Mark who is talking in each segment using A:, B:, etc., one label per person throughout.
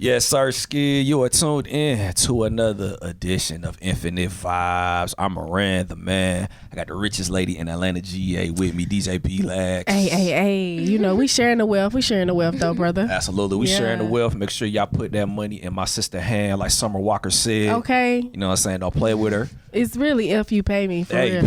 A: Yes, sir, Skid. You are tuned in to another edition of Infinite Vibes. I'm Moran, the man. I got the richest lady in Atlanta GIAH with me, DJ B-Lax.
B: Hey. You know, we sharing the wealth. We sharing the wealth, though, brother.
A: Absolutely. We sharing the wealth. Make sure y'all put that money in my sister's hand, like Summer Walker said.
B: Okay.
A: You know what I'm saying? Don't play with her.
B: It's really if you pay me, for real.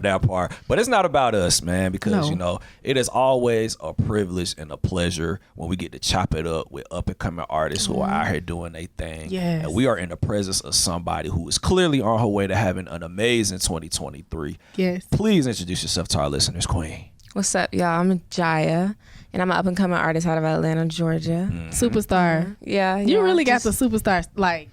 A: That part. But it's not about us, man, because, you know, it is always a privilege and a pleasure when we get to chop it up with up-and-coming artists who are out here doing their thing.
B: Yes.
A: And we are in the presence of somebody who is clearly on her way to having an amazing 2023.
B: Yes.
A: Please introduce yourself to our listeners, Queen.
C: What's up, y'all? I'm JIAH, and I'm an up-and-coming artist out of Atlanta, Georgia.
A: Mm-hmm.
B: Superstar.
C: Yeah.
B: You really got the superstar, like,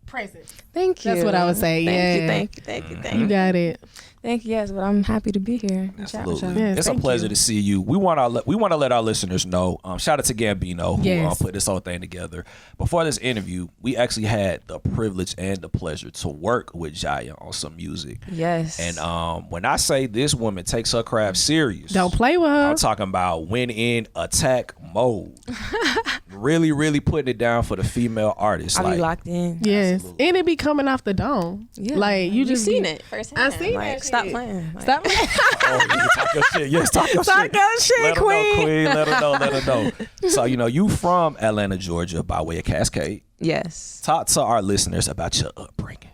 B: present.
C: Thank you.
B: That's what I would say.
C: Thank you.
B: You got it.
C: Thank you, yes, but I'm happy to be here.
A: Absolutely.
B: Yes,
A: it's a pleasure to see you. We want to let our listeners know. Shout out to Gambino who put this whole thing together. Before this interview, we actually had the privilege and the pleasure to work with JIAH on some music.
C: Yes.
A: And when I say this woman takes her craft serious,
B: Don't play with her.
A: I'm talking about win in attack mode. really putting it down for the female artists.
C: I'll be locked in.
B: Yes.
A: Absolutely.
B: And it be coming off the dome.
C: Yeah.
B: Like, you just
C: seen it firsthand.
B: I seen that.
C: Stop playing.
B: Stop playing.
A: Oh, you can talk your shit. Yes, talk your shit.
B: Talk your shit,
A: Let her
B: Queen.
A: know, Queen. Let her know. So, you know, you from Atlanta, Georgia, by way of Cascade.
C: Yes.
A: Talk to our listeners about your upbringing.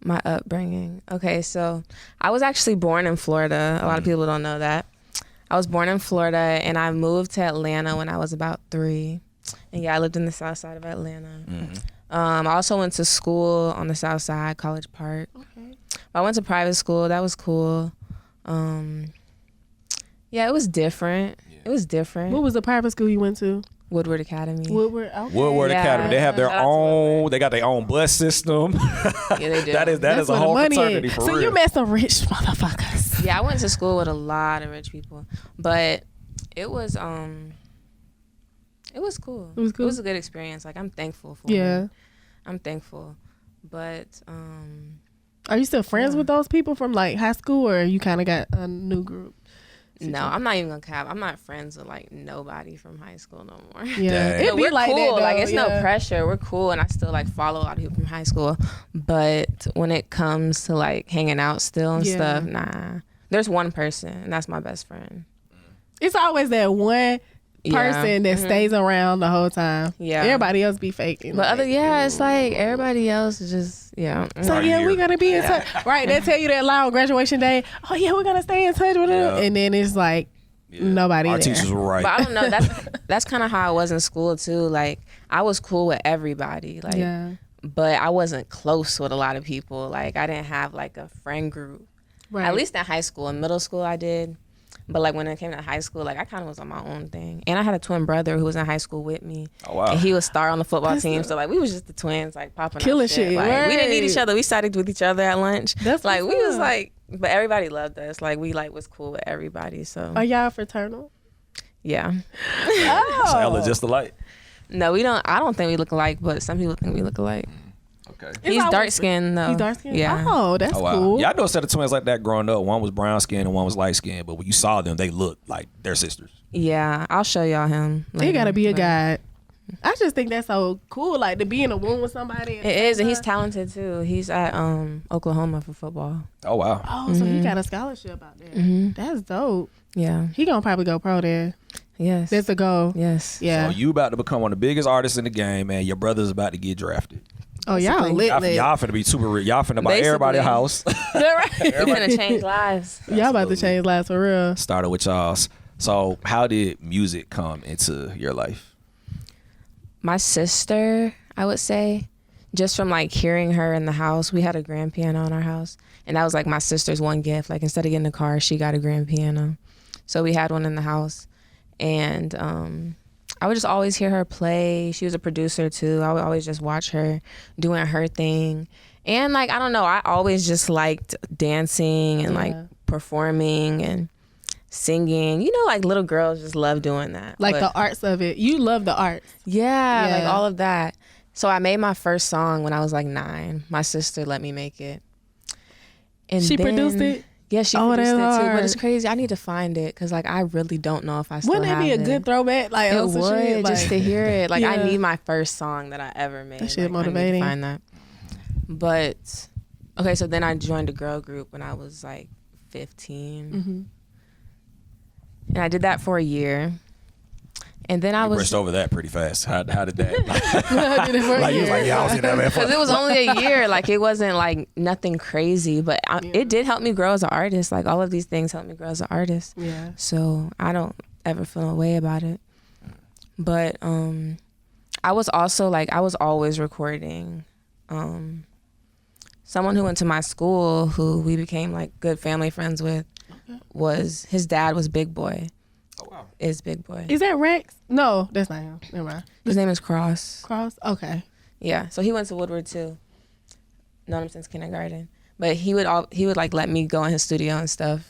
C: My upbringing. Okay, so I was actually born in Florida. A lot of people don't know that. I was born in Florida, and I moved to Atlanta when I was about 3. And yeah, I lived in the south side of Atlanta. I also went to school on the south side, College Park. Okay. I went to private school. That was cool. Yeah, it was different. It was different.
B: What was the private school you went to?
C: Woodward Academy.
A: Woodward Academy. They have their own. They got their own bus system.
C: Yeah, they do.
A: that is a whole fraternity for real.
B: So you met some rich motherfuckers.
C: Yeah, I went to school with a lot of rich people, but it was cool.
B: It was cool.
C: It was a good experience. Like, I'm thankful for it. I'm thankful, but
B: are you still friends with those people from like high school, or you kind of got a new group?
C: No, I'm not even gonna cap. I'm not friends with like nobody from high school no more.
B: Yeah, it'd be
C: we're
B: like
C: cool.
B: that, though.
C: Like, it's no pressure. We're cool, and I still like follow a lot of people from high school. But when it comes to like hanging out still and stuff, nah. There's one person, and that's my best friend.
B: It's always that one person that stays around the whole time. Yeah, everybody else be faking.
C: But it's like everybody else is just
B: So we're gonna be in touch. Right? They tell you that lie on graduation day. Oh yeah, we're gonna stay in touch with them, and then it's like nobody.
A: Our
B: there.
A: teachers were right.
C: But I don't know. That's kind of how I was in school too. Like, I was cool with everybody. Like, but I wasn't close with a lot of people. Like, I didn't have like a friend group. Right. At least in high school. In middle school, I did. But like when it came to high school, like I kind of was on my own thing. And I had a twin brother who was in high school with me.
A: Oh wow!
C: And he was star on the football team. So like we was just the twins, like popping
B: killing
C: shit. Like, we didn't need each other. We sided with each other at lunch.
B: That's
C: like we was like, but everybody loved us. Like we like was cool with everybody. So
B: are y'all fraternal?
C: Yeah.
A: So y'all look just alike.
C: No, we don't. I don't think we look alike, but some people think we look alike.
A: Okay.
C: He's dark skinned though.
B: He's dark skinned?
C: Yeah.
B: Oh, that's cool.
A: Yeah, I know a set of twins like that growing up. One was brown skinned and one was light skinned, but when you saw them, they looked like they're sisters.
C: Yeah, I'll show y'all him later.
B: He gotta be a guy. I just think that's so cool, like to be in a room with somebody.
C: It is, and he's talented too. He's at Oklahoma for football.
A: Oh wow.
B: Oh, so he got a scholarship out there. That's dope.
C: Yeah.
B: He gonna probably go pro there.
C: Yes.
B: That's the goal.
C: Yes.
B: Yeah.
A: So you about to become one of the biggest artists in the game, man. Your brother's about to get drafted.
B: Oh, y'all lit.
A: Y'all finna be super rich. Y'all finna buy everybody a house.
B: Right.
C: We're finna change lives.
B: Y'all about to change lives for real.
A: Started with y'all's. So how did music come into your life?
C: My sister, I would say, just from like hearing her in the house. We had a grand piano in our house, and that was like my sister's one gift. Like, instead of getting a car, she got a grand piano. So we had one in the house, and I would just always hear her play. She was a producer too. I would always just watch her doing her thing. And like, I don't know, I always just liked dancing and like performing and singing. You know, like little girls just love doing that.
B: Like the arts of it. You love the arts.
C: Yeah, like all of that. So I made my first song when I was like 9. My sister let me make it. And
B: she
C: then,
B: produced it?
C: Yeah, she produced it too, but it's crazy. I need to find it because like I really don't know if I still
B: Wouldn't
C: have
B: it be a
C: it.
B: good throwback? Like
C: It would
B: shit,
C: just to hear it. Like
B: yeah.
C: I need my first song that I ever made.
B: That shit
C: like,
B: motivating.
C: I need to find that. But okay, so then I joined a girl group when I was like 15, and I did that for a year. And then I was
A: brushed over that pretty fast. How did that?
B: Like
A: you was like, yeah, I was in that man.
C: Because it was only a year. Like it wasn't like nothing crazy, but it did help me grow as an artist. Like all of these things helped me grow as an artist.
B: Yeah.
C: So I don't ever feel a way about it. But I was also like, I was always recording. Someone who went to my school who we became like good family friends with was, his dad was Big Boy.
A: Oh, wow.
C: Is Big Boy.
B: Is that Rex? No, that's not him. Never mind.
C: His name is Cross.
B: Cross? Okay.
C: Yeah. So he went to Woodward too. Known him since kindergarten. But he would like let me go in his studio and stuff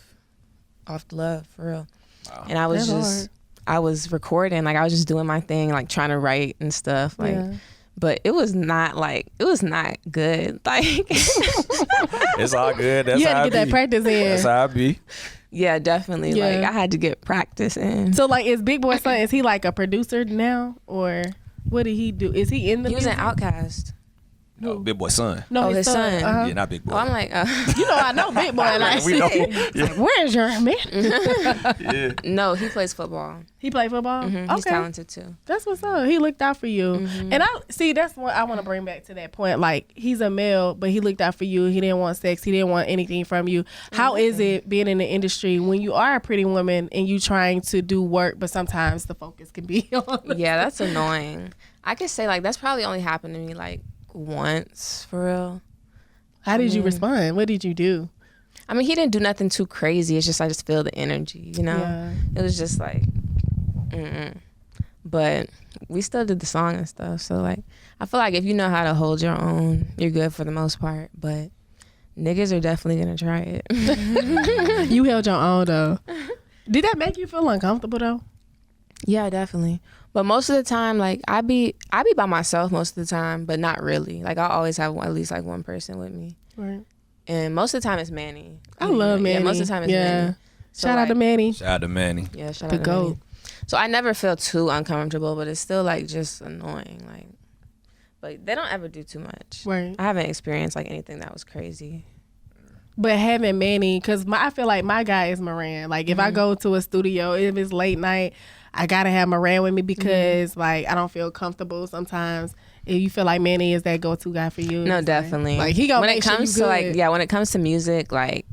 C: off the love, for real. Wow. And I was I was recording, like I was just doing my thing, like trying to write and stuff. Like but it was not good. Like
A: it's all good. That's
B: you had
A: how
B: to get that practice in.
A: That's how I be.
C: Yeah, definitely.
B: Yeah.
C: Like I had to get practice in.
B: So like, is Big Boy's son? Is he like a producer now, or what did he do? Is he in the?
C: He was
B: music?
C: an Outcast.
A: No, Big Boy's son.
B: No,
C: his son.
B: Uh-huh.
A: Yeah, not Big Boy.
C: Oh, I'm like,
B: you know, I know Big Boy. Like,
A: we know.
B: like, where's your man?
A: Yeah.
C: No, he plays football.
B: He played football.
C: Okay. He's talented too.
B: That's what's up. He looked out for you. And I see that's what I want to bring back to that point. Like, he's a male, but he looked out for you. He didn't want sex. He didn't want anything from you. How is it being in the industry when you are a pretty woman and you trying to do work, but sometimes the focus can be on
C: Yeah, that's annoying. I could say like that's probably only happened to me like once, for real.
B: How did you respond? What did you do?
C: I mean, he didn't do nothing too crazy. It's just I just feel the energy, you know?
B: Yeah.
C: It was just like, But we still did the song and stuff. So like, I feel like if you know how to hold your own, you're good for the most part. But niggas are definitely gonna try it.
B: You held your own though. Did that make you feel uncomfortable though?
C: Yeah, definitely. But most of the time, like I be by myself most of the time, but not really. Like I always have at least like one person with me.
B: Right.
C: And most of the time it's Manny.
B: I love Manny.
C: Yeah, most of the time it's Manny. So
B: shout out to Manny.
A: Shout out to Manny.
C: Yeah, shout
B: The
C: out to
B: GOAT.
C: Manny. So I never feel too uncomfortable, but it's still like just annoying. Like, but they don't ever do too much.
B: Right.
C: I haven't experienced like anything that was crazy.
B: But having Manny, because I feel like my guy is Moran. Like if I go to a studio, if it's late night, I gotta have Moran with me because like I don't feel comfortable sometimes. If you feel like Manny is that go-to guy for you,
C: No, definitely.
B: Like he gonna
C: when
B: make
C: it comes
B: sure
C: to
B: you good.
C: like when it comes to music, like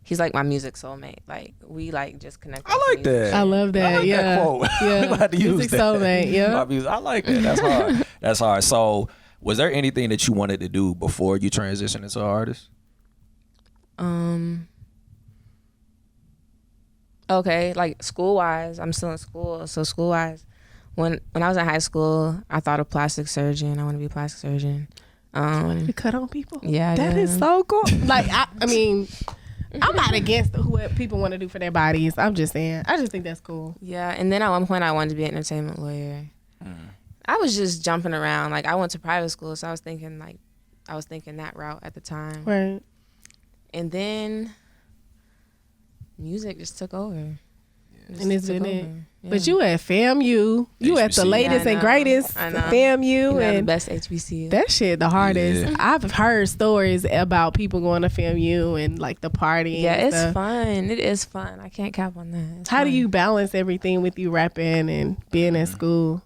C: he's like my music soulmate. Like we like just connect.
A: I like that.
B: I love that.
A: I like
B: yeah,
A: that quote.
B: yeah.
A: I'm about to use
B: Music
A: that.
B: soulmate. Yeah.
A: I like that. That's hard. That's hard. So, was there anything that you wanted to do before you transitioned into an artist?
C: Okay, like school wise, I'm still in school. So school wise, when I was in high school, I thought of plastic surgeon. I want to be a plastic surgeon.
B: You cut on people.
C: Yeah,
B: that is so cool. Like I mean, I'm not against what people want to do for their bodies. I'm just saying, I just think that's cool.
C: Yeah, and then at one point I wanted to be an entertainment lawyer. I was just jumping around. Like I went to private school, so I was thinking that route at the time.
B: Right.
C: And then music just took over.
B: And it's been it. Yeah. But you at FAMU. You at the
A: HBCU.
B: latest and greatest
C: I know.
B: FAMU.
C: You know, the
B: and
C: best HBCU.
B: that shit the hardest.
A: Yeah.
B: I've heard stories about people going to FAMU and like the party.
C: Yeah,
B: and
C: it's
B: stuff.
C: fun. It is fun. I can't cap on that. It's
B: How
C: fun.
B: do you balance everything with you rapping and being at school?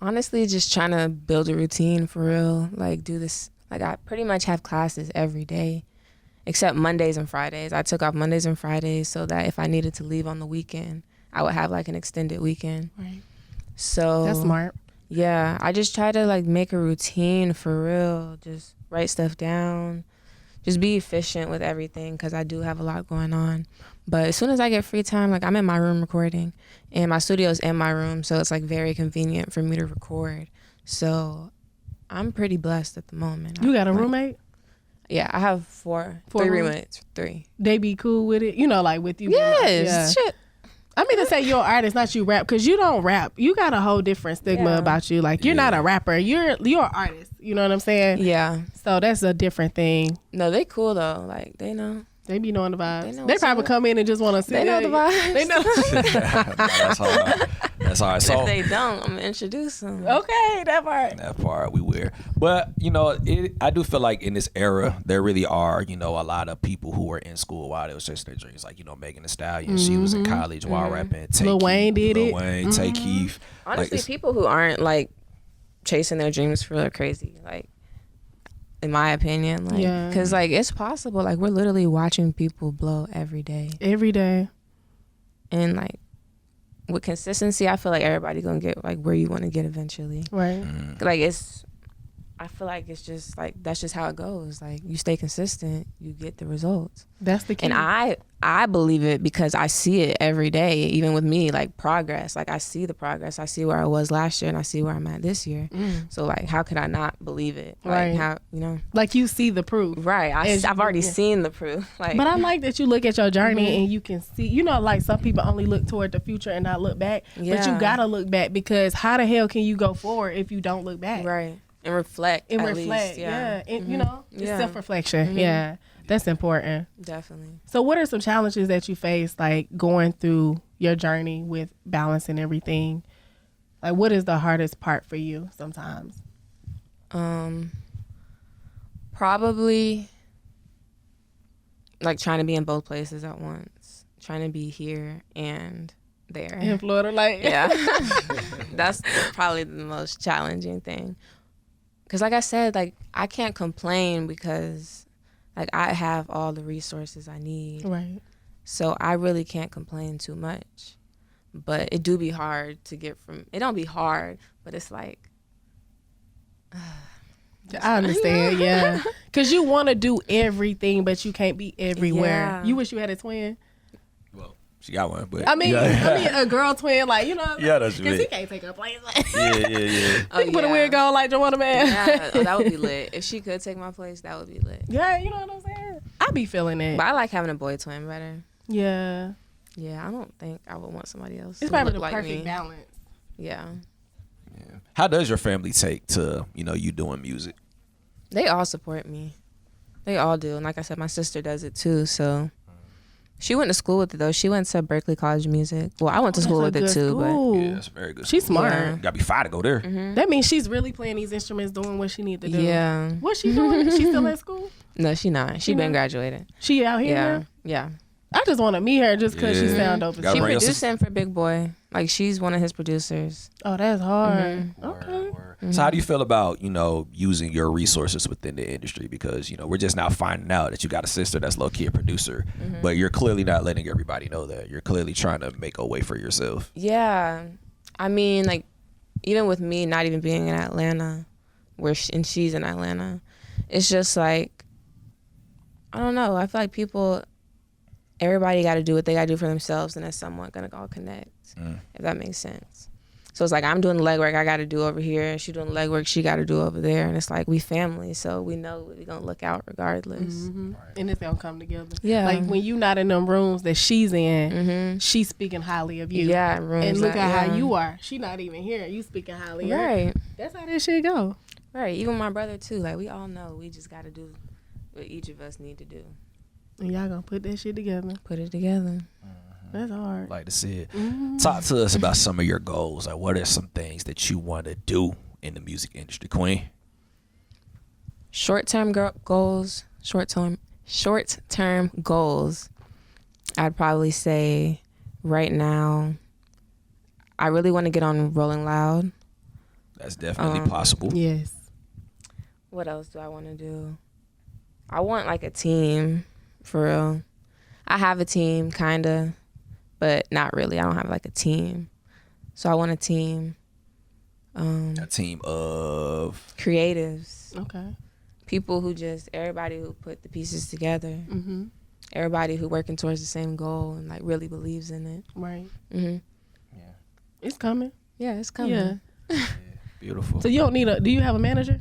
C: Honestly, just trying to build a routine for real. Like do this. Like I pretty much have classes every day, except Mondays and Fridays. I took off Mondays and Fridays so that if I needed to leave on the weekend, I would have like an extended weekend.
B: Right.
C: So
B: That's smart.
C: Yeah, I just try to like make a routine for real. Just write stuff down. Just be efficient with everything because I do have a lot going on. But as soon as I get free time, like I'm in my room recording and my studio's in my room. So it's like very convenient for me to record. So I'm pretty blessed at the moment.
B: You got a
C: Like,
B: roommate?
C: Yeah, I have
B: Four
C: three
B: roommates?
C: roommates. 3.
B: They be cool with it? You know, like with you.
C: Yes,
B: Yeah.
C: shit.
B: I mean to say you're an artist, not you rap, because you don't rap. You got a whole different stigma
C: Yeah.
B: about you. Like you're not a rapper. You're an artist. You know what I'm saying?
C: Yeah.
B: So that's a different thing.
C: No, they cool though. Like they know.
B: They be knowing the vibes.
C: They know
B: They
C: what's
B: probably
C: up.
B: come in and just want to sit
C: They know
B: there.
C: the vibes.
B: They know.
A: That's hard. That's hard. So
C: If they don't, I'm gonna introduce them.
B: Okay, that part.
A: that part we wear. But, I do feel like in this era, there really are, a lot of people who were in school while they was chasing their dreams. Like, Megan Thee Stallion, she was in college while rapping.
B: Lil Wayne did it.
A: Lil Wayne, Tay Keith.
C: Honestly,
A: Like,
C: people who aren't like chasing their dreams for real are crazy. Like, in my opinion, like,
B: Yeah.
C: because like it's possible. Like, we're literally watching people blow every day,
B: Every day.
C: and like with consistency, I feel like everybody gonna get like where you want to get eventually.
B: Right.
C: Like I feel like it's just like that's just how it goes. Like, you stay consistent, you get the results.
B: That's the key.
C: And I believe it because I see it every day, even with me, like progress. Like, I see the progress. I see where I was last year and I see where I'm at this year. So like, how could I not believe it? Like,
B: Right.
C: how,
B: Like, you see the proof.
C: Right. I've already seen the proof. Like,
B: But I like that you look at your journey and you can see, like some people only look toward the future and not look back. But you
C: Yeah.
B: gotta look back, because how the hell can you go forward if you don't look back?
C: right. And reflect.
B: And
C: at
B: reflect.
C: least. Yeah.
B: And, it's
C: Yeah.
B: self-reflection. Yeah. That's important.
C: Definitely.
B: So what are some challenges that you face, like going through your journey with balancing everything? Like, what is the hardest part for you sometimes?
C: Probably like trying to be in both places at once. Trying to be here and there.
B: In Florida, like,
C: Yeah. That's probably the most challenging thing. Because like I said, like, I can't complain because like I have all the resources I need.
B: Right.
C: So I really can't complain too much. But it do be hard to get from, it don't be hard, but it's like,
B: I understand, yeah. Because you want to do everything, but you can't be everywhere.
C: Yeah.
B: You wish you had a twin?
A: well, she got one, but
B: I mean,
A: yeah.
B: a girl twin, like,
A: Yeah, that's
B: because
A: me.
B: he can't take her place.
A: yeah.
B: He can put a wig on like Joanna Man.
C: Yeah, that would be lit. If she could take my place, that would be lit.
B: Yeah, you know what I'm saying? I be feeling it.
C: But I like having a boy twin better.
B: Yeah.
C: Yeah, I don't think I would want somebody else
B: It's
C: to
B: probably
C: look
B: the
C: like
B: perfect
C: me.
B: balance.
C: Yeah.
A: How does your family take to, you doing music?
C: They all support me. They all do. And like I said, my sister does it too. So she went to school with it though. She went to Berkeley College of Music. Well, I went to school with it too,
A: Yeah, that's very good.
B: She's smart.
C: Yeah.
A: Gotta be fire to go there.
B: That means she's really playing these instruments, doing what she need to
C: but
B: do.
C: yeah.
B: What's she doing? She still at school?
C: No, she not. She been
B: not?
C: graduated.
B: She out here
C: Yeah.
B: now?
C: Yeah.
B: I just want to meet her just because she
A: Yeah.
B: sound dope as
A: Gotta
C: She
B: shit.
A: bring us
C: producing for Big Boy. Like, she's one of his producers.
B: Oh, that's hard.
A: Word,
B: Okay.
A: word. So how do you feel about, using your resources within the industry? Because, we're just now finding out that you got a sister that's low-key a producer, but you're clearly not letting everybody know that. You're clearly trying to make a way for yourself.
C: Yeah. I mean, like, even with me not even being in Atlanta, and she's in Atlanta, it's just like, I don't know. I feel like everybody got to do what they got to do for themselves, and that's somewhat going to all connect, if that makes sense. So it's like, I'm doing the legwork I got to do over here, and she doing the legwork she got to do over there, and it's like, we family, so we know we're going to look out regardless.
B: And it's gonna come together.
C: Yeah.
B: Like when you not in them rooms that she's in, she's speaking highly of you.
C: Yeah, rooms
B: And look
C: that-
B: at how
C: yeah.
B: you are. She not even here. You speaking highly of her.
C: Right.
B: That's how this shit go.
C: Right. Even my brother, too. Like, we all know we just got to do what each of us need to do.
B: And y'all gonna put that shit together.
C: Put it together.
B: That's hard.
A: Like to see it. Talk to us about some of your goals. Like, what are some things that you want to do in the music industry, Queen?
C: Short-term goals. I'd probably say right now, I really want to get on Rolling Loud.
A: That's definitely possible.
B: Yes.
C: What else do I want to do? I want like a team, for real. I have a team, kinda, but not really. I don't have like a team. So I want a team.
A: A team of
C: Creatives.
B: Okay.
C: People everybody who put the pieces together. Everybody who working towards the same goal and like really believes in it.
B: Right.
C: It's
B: coming.
C: Yeah, it's coming.
B: Yeah.
A: beautiful.
B: So you don't need do you have a manager?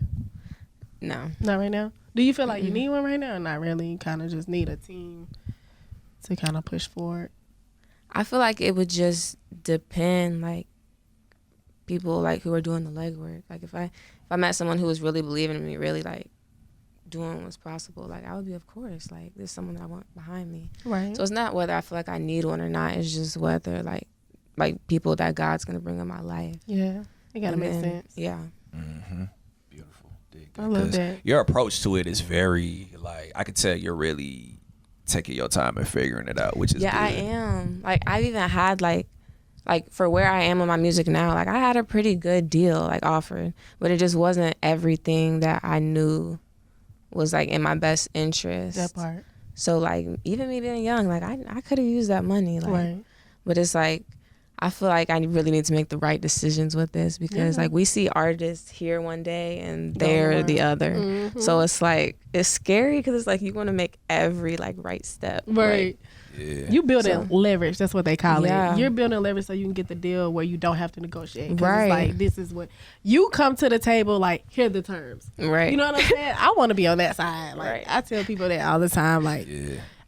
C: No.
B: Not right now. Do you feel like you need one right now or not really? You kind of just need a team to kind of push forward.
C: I feel like it would just depend, like, people like who are doing the legwork. Like if I met someone who was really believing in me, really like doing what's possible, like I would be, of course, like there's someone that I want behind me.
B: Right.
C: So it's not whether I feel like I need one or not. It's just whether like people that God's gonna bring in my life.
B: Yeah, it gotta make sense.
C: Yeah.
A: Mm-hmm. Beautiful.
B: I love that.
A: Your approach to it is very like I could tell you're really taking your time and figuring it out, which is
C: good. I am. Like I've even had like for where I am with my music now, like I had a pretty good deal like offered, but it just wasn't everything that I knew was like in my best interest.
B: That part.
C: So like even me being young, like I could have used that money, like,
B: right.
C: But it's like I feel like I really need to make the right decisions with this because like we see artists here one day and they're the other. Mm-hmm. So it's like it's scary because it's like you want to make every like right step.
B: Right.
C: Like,
A: yeah.
B: You building leverage. That's what they call
C: it.
B: You're building leverage so you can get the deal where you don't have to negotiate.
C: Right.
B: It's like this is what you come to the table. Like here are the terms.
C: Right.
B: You know what I'm saying? I want to be on that side. Like I tell people that all the time. Like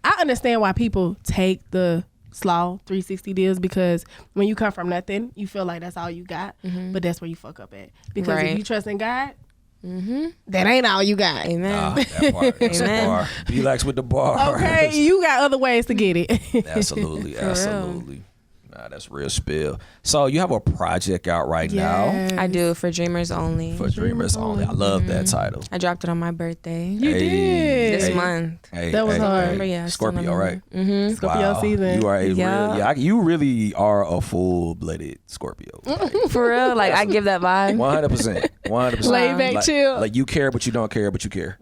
B: I understand why people take the slaw 360 deals because when you come from nothing, you feel like that's all you got. Mm-hmm. But that's where you fuck up at because if you trust in God. Mm-hmm. That ain't all you got.
C: Amen.
A: That part. That's a bar. Be lax with the bar.
B: Okay, you got other ways to get it.
A: Absolutely, absolutely. Nah, that's real spill. So you have a project out right now.
C: I do, for Dreamers Only.
A: For Dreamers Only. I love that title.
C: I dropped it on my birthday.
B: You did.
C: This month.
B: That was hard.
C: Yeah,
A: Scorpio, right?
C: Mm-hmm.
B: Scorpio season.
A: You are you really are a full-blooded Scorpio. Like,
C: for real? Like I give that vibe?
A: 100%. 100%.
B: Laid back, chill.
A: Like you care, but you don't care, but you care.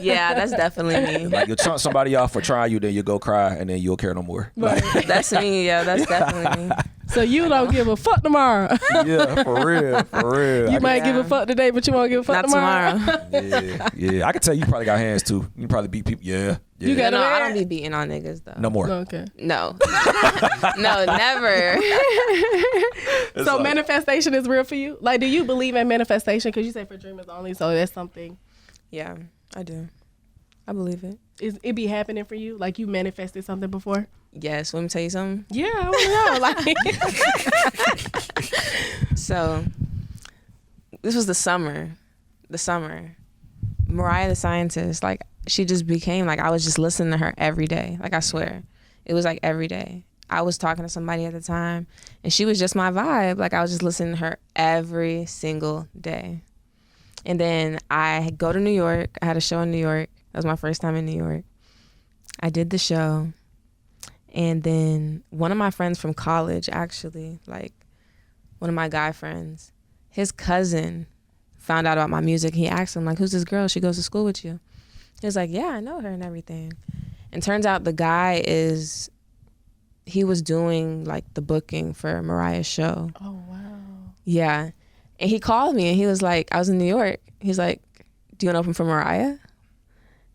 C: Yeah, that's definitely me.
A: Like you'll chunk somebody off for trying you, then you'll go cry, and then you'll care no more.
B: Right.
C: That's me, yeah, that's definitely me.
B: So you don't give a fuck tomorrow.
A: Yeah, for real.
B: You might give a fuck today, but you won't give a fuck tomorrow.
A: Yeah. I can tell you probably got hands too. You probably beat people. Yeah.
B: You got
C: I don't be beating on niggas though.
A: No more.
B: Okay.
C: No. No, never.
B: So manifestation is real for you? Like, do you believe in manifestation? Because you say for Dreamers Only, so that's something.
C: Yeah, I do. I believe it.
B: Is it be happening for you? Like you manifested something before?
C: Yes. Let me tell you something.
B: Yeah, I want to know. Like,
C: so this was the summer. Mariah the Scientist, like she just became like I was just listening to her every day. Like I swear, it was like every day. I was talking to somebody at the time, and she was just my vibe. Like I was just listening to her every single day. And then I go to New York. I had a show in New York. That was my first time in New York. I did the show. And then one of my friends from college, actually, like one of my guy friends, his cousin found out about my music. He asked him, like, who's this girl? She goes to school with you. He was like, yeah, I know her and everything. And turns out the guy he was doing like the booking for Mariah's show.
B: oh, wow.
C: Yeah. And he called me and he was like, I was in New York. He's like, do you want to open for Mariah?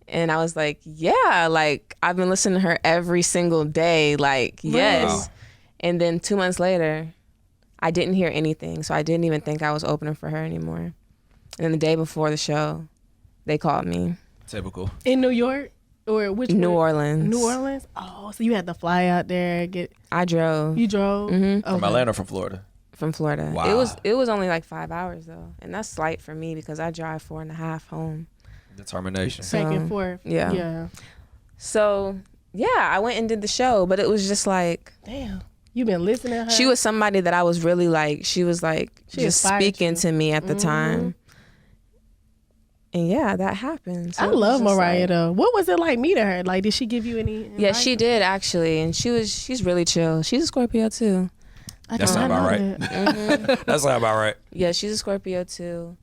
C: And I was like, yeah, like I've been listening to her every single day. Like, yes.
A: Wow.
C: And then 2 months later, I didn't hear anything. So I didn't even think I was opening for her anymore. And then the day before the show, they called me.
A: Typical.
B: In New York? Or which
C: New Orleans.
B: New Orleans? Oh, so you had to fly out there.
C: I drove.
B: You drove?
C: Mm-hmm.
B: Okay.
A: From Atlanta or from Florida?
C: From Florida.
A: Wow.
C: It was only like 5 hours though. And that's slight for me because I drive 4.5 home.
A: Determination.
B: Back and forth.
C: Yeah. So, yeah, I went and did the show, but it was just like,
B: damn. You been listening to her?
C: She was somebody that I was really like, she was like just speaking to me at the time. And yeah, that happened. So
B: I love Mariah though. What was it like meeting her? Like, did she give you any advice?
C: Yeah, she did actually. And she's really chill. She's a Scorpio too.
A: That's not about right.
C: Mm-hmm.
A: That's not about right.
C: Yeah, she's a Scorpio too.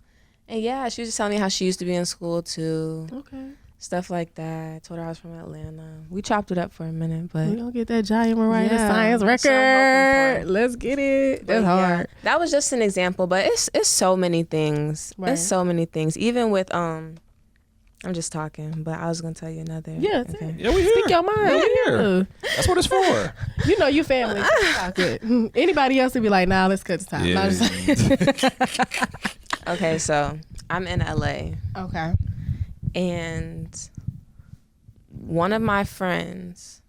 C: And yeah, she was just telling me how she used to be in school too.
B: Okay.
C: Stuff like that. I told her I was from Atlanta. We chopped it up for a minute, but
B: we gonna get that JIAH Mariah Science record. Let's get it. That's hard.
C: That was just an example, but it's so many things.
B: Right.
C: It's so many things. Even with I'm just talking, but I was gonna tell you another.
B: Yeah,
C: okay.
A: Yeah, we here.
B: Speak your mind.
A: We here. That's what it's for.
B: You know you family. Talk it. Anybody else would be like, nah, let's cut the time.
A: Yeah.
C: Okay, so I'm in LA.
B: Okay.
C: And one of my friends,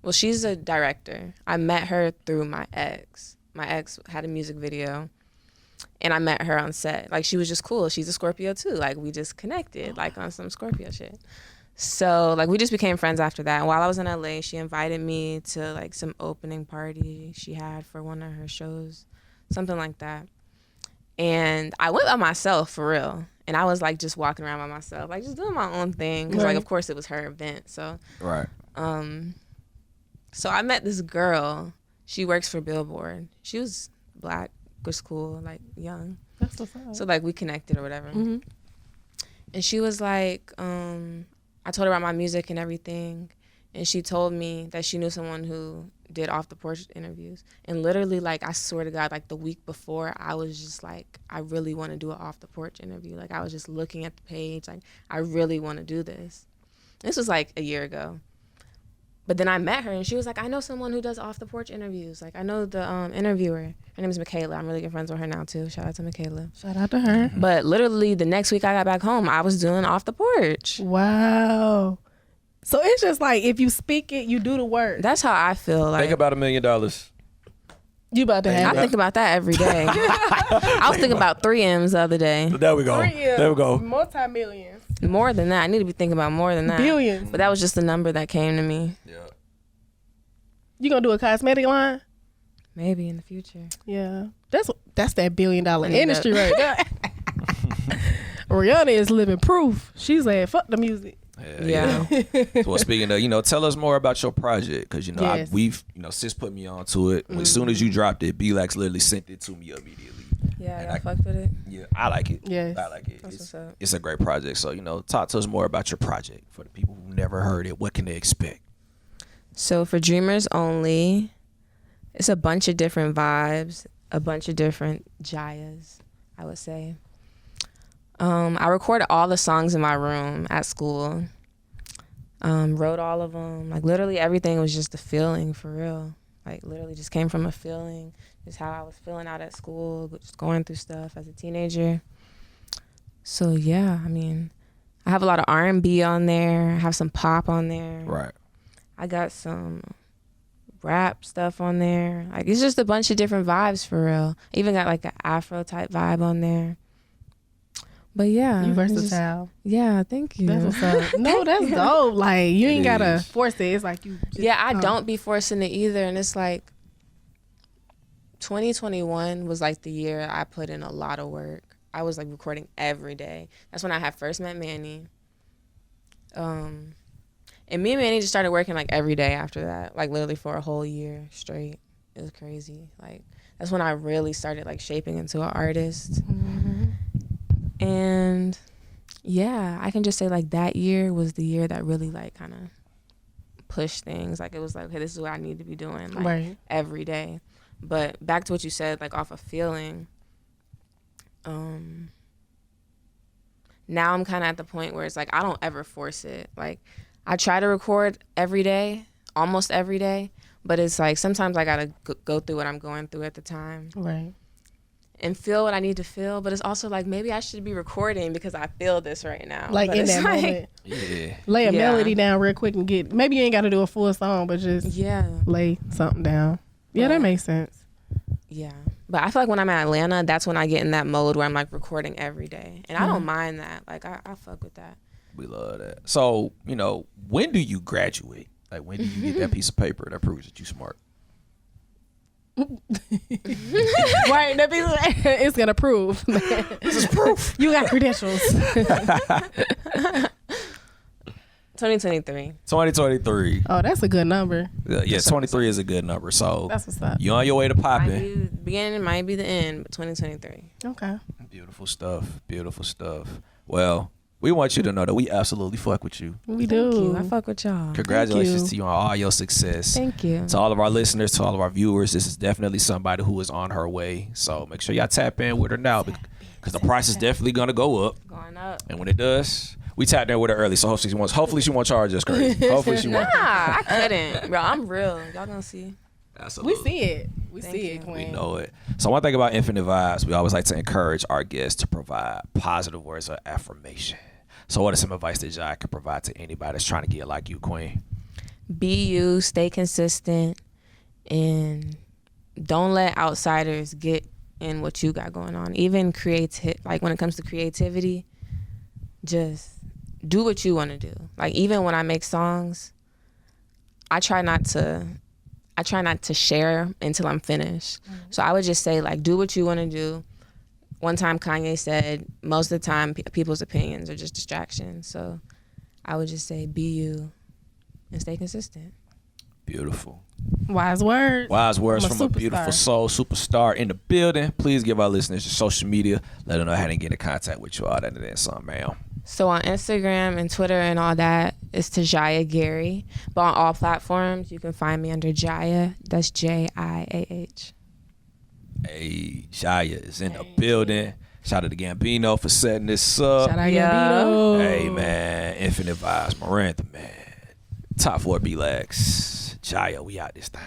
C: well, she's a director. I met her through my ex. My ex had a music video, And I met her on set. Like, she was just cool. She's a Scorpio too. Like, we just connected, like, on some Scorpio shit. So, like, we just became friends after that. And while I was in LA, she invited me to, like, some opening party she had for one of her shows, something like that. And I went by myself, for real. And I was, like, just walking around by myself, like, just doing my own thing. Because, like, of course, it was her event. So,
A: right.
C: So I met this girl. She works for Billboard. She was black, was cool, like, young.
B: That's what's up.
C: So, like, we connected or whatever. Mm-hmm. And she was like, I told her about my music and everything. And she told me that she knew someone who did off the porch interviews. And literally, like, I swear to God, like, the week before, I was just like, I really want to do an off the porch interview. Like, I was just looking at the page, like, I really want to do this. This was like a year ago. But then I met her and she was like, I know someone who does off the porch interviews. Like, I know the interviewer. Her name is Michaela. I'm really good friends with her now too. Shout out to Michaela.
B: Shout out to her.
C: But literally the next week I got back home, I was doing off the porch.
B: Wow. So it's just like, if you speak it, you do the work.
C: That's how I feel. Like,
A: Think about $1 million.
B: You about to have
C: I think about that every day. I was thinking about 3 M's the other day.
A: There we go. There we go.
B: Multi-millions.
C: More than that. I need to be thinking about more than that.
B: Billions.
C: But that was just the number that came to me.
A: Yeah.
B: You gonna do a cosmetic line?
C: Maybe in the future.
B: Yeah. That's that $1 billion industry right there. Rihanna is living proof. She's like, fuck the music.
C: Yeah.
A: So speaking of, tell us more about your project, because
B: Yes.
A: we've sis put me onto it. As soon as you dropped it, B-Lax literally sent it to me immediately.
C: Yeah, I fucked with it.
A: Yeah, I like it.
B: Yes.
A: I like it.
C: That's what's up.
A: It's a great project. So talk to us more about your project for the people who never heard it. What can they expect?
C: So for Dreamers Only, it's a bunch of different vibes, a bunch of different JIAHs, I would say. I recorded all the songs in my room at school. Wrote all of them. Like, literally everything was just a feeling, for real. Like, literally just came from a feeling, just how I was feeling out at school, just going through stuff as a teenager. So yeah, I mean, I have a lot of R&B on there. I have some pop on there.
A: Right.
C: I got some rap stuff on there. Like, it's just a bunch of different vibes, for real. I even got like an Afro type vibe on there. But yeah,
B: You versatile.
C: Yeah, thank you.
B: That's what's up. No, that's dope. Like, you ain't gotta force it. It's like you just
C: Yeah, I don't be forcing it either. And it's like 2021 was like the year I put in a lot of work. I was like recording every day. That's when I had first met Manny. And me and Manny just started working like every day after that, like literally for a whole year straight. It was crazy. Like, that's when I really started like shaping into an artist.
B: Mm-hmm.
C: And yeah, I can just say like that year was the year that really like kind of pushed things. Like, it was like, okay, this is what I need to be doing like
B: Right.
C: every day. But back to what you said, like off of feeling, now I'm kind of at the point where it's like I don't ever force it. Like, I try to record every day, almost every day, but it's like sometimes I gotta go through what I'm going through at the time.
B: Right.
C: And feel what I need to feel, but it's also like maybe I should be recording because I feel this right now.
B: Like,
C: but
B: in
C: it's
B: that
C: like,
B: moment.
A: Yeah.
B: Lay a
C: Yeah.
B: melody down real quick and maybe you ain't gotta do a full song, but just
C: Yeah,
B: lay something down. Yeah, that makes sense.
C: yeah. But I feel like when I'm in Atlanta, that's when I get in that mode where I'm like recording every day, and I don't mind that. Like, I fuck with that.
A: We love that. So, when do you graduate? Like, when do you get that piece of paper that proves that you smart?
B: Right, that be it's gonna prove.
A: This is proof.
B: You got credentials.
C: 2023.
A: 2023.
B: Oh, that's a good number.
A: Yeah, 23 is a good number. So
B: That's what's up.
A: you're on your way to
C: Might
A: popping.
C: be the beginning, might be the end, but 2023.
B: Okay.
A: Beautiful stuff. Beautiful stuff. Well, we want you to know that we absolutely fuck with you.
B: We
C: Thank
B: do.
C: you. I fuck with y'all.
A: Congratulations to you on all your success.
C: Thank you.
A: To all of our listeners, to all of our viewers, this is definitely somebody who is on her way. So make sure y'all tap in with her now, because the price is definitely gonna go up.
C: Going up.
A: And when it does, we tapped in with her early. So hopefully she won't charge us crazy. Hopefully she won't.
C: Nah, I couldn't. Bro, I'm real. Y'all gonna see.
A: Absolutely.
B: We see it. We
C: Thank
B: see
C: you.
B: it, Queen.
A: We know it. So one thing about Infinite Vibes, we always like to encourage our guests to provide positive words of affirmation. So what is some advice that JIAH can provide to anybody that's trying to get like you, Queen?
C: Be you, stay consistent, and don't let outsiders get in what you got going on. Even like when it comes to creativity, just do what you want to do. Like even when I make songs, I try not to share until I'm finished. So I would just say, like, do what you want to do. One time Kanye said, most of the time people's opinions are just distractions. So I would just say, be you and stay consistent.
A: Beautiful.
B: Wise words.
A: Wise words from a beautiful soul superstar in the building. Please give our listeners your social media. Let them know how to get in contact with you. All that and then some, ma'am.
C: So on Instagram and Twitter and all that, it's JIAH Gary. But on all platforms, you can find me under JIAH. That's JIAH.
A: Hey, JIAH is in the building. Shout out to Gambino for setting this up.
B: Shout out Gambino.
A: Hey, man. Infinite Vibes. Marantha, man. Top 4 B-Lex. JIAH, we out this thing.